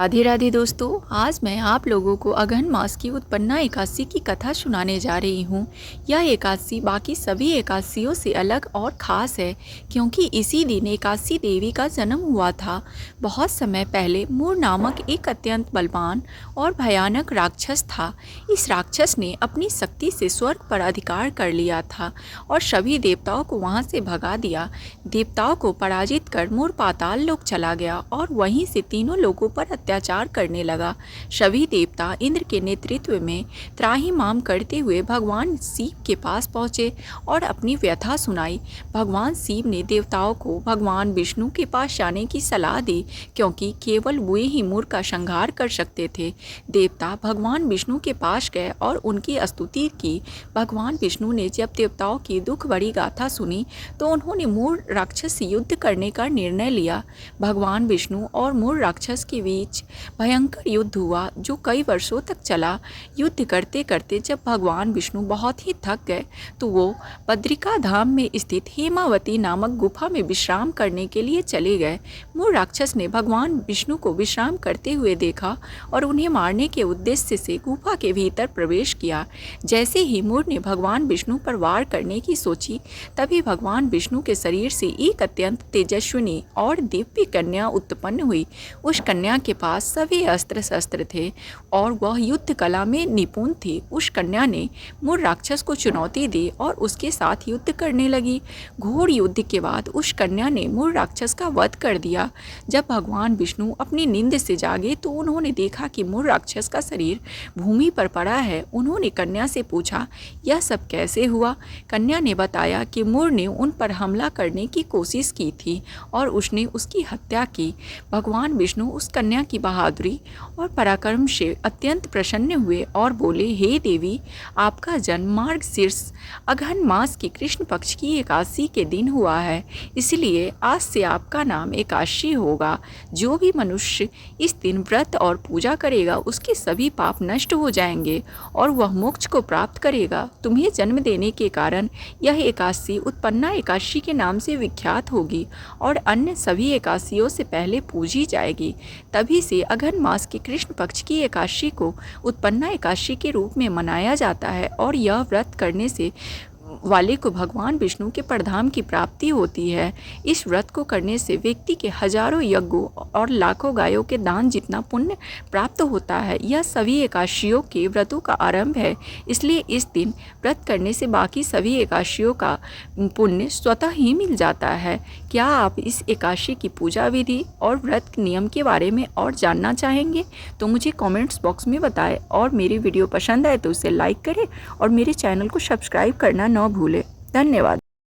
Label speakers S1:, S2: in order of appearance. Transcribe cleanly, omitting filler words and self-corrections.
S1: राधे राधे दोस्तों, आज मैं आप लोगों को अगहन मास की उत्पन्ना एकादशी की कथा सुनाने जा रही हूँ। यह एकादशी बाकी सभी एकादशियों से अलग और ख़ास है क्योंकि इसी दिन एकादशी देवी का जन्म हुआ था। बहुत समय पहले मूर नामक एक अत्यंत बलवान और भयानक राक्षस था। इस राक्षस ने अपनी शक्ति से स्वर्ग पर अधिकार कर लिया था और सभी देवताओं को वहाँ से भगा दिया। देवताओं को पराजित कर मूर पाताल लोक चला गया और वहीं से तीनों लोगों पर अत्याचार करने लगा। सभी देवता इंद्र के नेतृत्व में त्राहिमाम करते हुए भगवान शिव के पास पहुँचे और अपनी व्यथा सुनाई। भगवान शिव ने देवताओं को भगवान विष्णु के पास जाने की सलाह दी क्योंकि केवल वे ही मूर का संहार कर सकते थे। देवता भगवान विष्णु के पास गए और उनकी स्तुति की। भगवान विष्णु ने जब देवताओं की दुख भरी गाथा सुनी तो उन्होंने मूर राक्षस से युद्ध करने का निर्णय लिया। भगवान विष्णु और मूर राक्षस के बीच भयंकर युद्ध हुआ जो कई वर्षों तक चला। युद्ध करते करते जब भगवान विष्णु बहुत ही थक गए तो वो बद्रिका धाम में स्थित हेमावती नामक गुफा में विश्राम करने के लिए चले गए। मूर राक्षस ने भगवान विष्णु को विश्राम करते हुए देखा और उन्हें मारने के उद्देश्य से गुफा के भीतर प्रवेश किया। जैसे ही मूर ने भगवान विष्णु पर वार करने की सोची तभी भगवान विष्णु के शरीर से एक अत्यंत तेजस्विनी और दिव्य कन्या उत्पन्न हुई। उस कन्या के पास सभी अस्त्र शस्त्र थे और वह युद्ध कला में निपुण थी। उस कन्या ने मूर राक्षस को चुनौती दी और उसके साथ युद्ध करने लगी। घोर युद्ध के बाद उस कन्या ने मूर राक्षस का वध कर दिया। जब भगवान विष्णु अपनी नींद से जागे तो उन्होंने देखा कि मूर राक्षस का शरीर भूमि पर पड़ा है। उन्होंने कन्या से पूछा, यह सब कैसे हुआ? कन्या ने बताया कि मूर ने उन पर हमला करने की कोशिश की थी और उसने उसकी हत्या की। भगवान विष्णु उस कन्या की बहादुरी और पराक्रम से अत्यंत प्रसन्न हुए और बोले, हे देवी, आपका जन्म मार्गशीर्ष अगहन मास की कृष्ण पक्ष की एकादशी के दिन हुआ है, इसलिए आज से आपका नाम एकादशी होगा। जो भी मनुष्य इस दिन व्रत और पूजा करेगा उसके सभी पाप नष्ट हो जाएंगे और वह मोक्ष को प्राप्त करेगा। तुम्हें जन्म देने के कारण यह एकादशी उत्पन्ना एकादशी के नाम से विख्यात होगी और अन्य सभी एकादशियों से पहले पूजी जाएगी। तभी से अगहन मास की कृष्ण पक्ष की एकादशी को उत्पन्ना एकादशी के रूप में मनाया जाता है और यह व्रत करने से वाले को भगवान विष्णु के परधाम की प्राप्ति होती है। इस व्रत को करने से व्यक्ति के हजारों यज्ञों और लाखों गायों के दान जितना पुण्य प्राप्त होता है। यह सभी एकादशियों के व्रतों का आरंभ है, इसलिए इस दिन व्रत करने से बाकी सभी एकादशियों का पुण्य स्वतः ही मिल जाता है। क्या आप इस एकादशी की पूजा विधि और व्रत नियम के बारे में और जानना चाहेंगे तो मुझे कमेंट्स बॉक्स में बताएं और मेरी वीडियो पसंद आए तो उसे लाइक करें और मेरे चैनल को सब्सक्राइब करना न भूलें। धन्यवाद।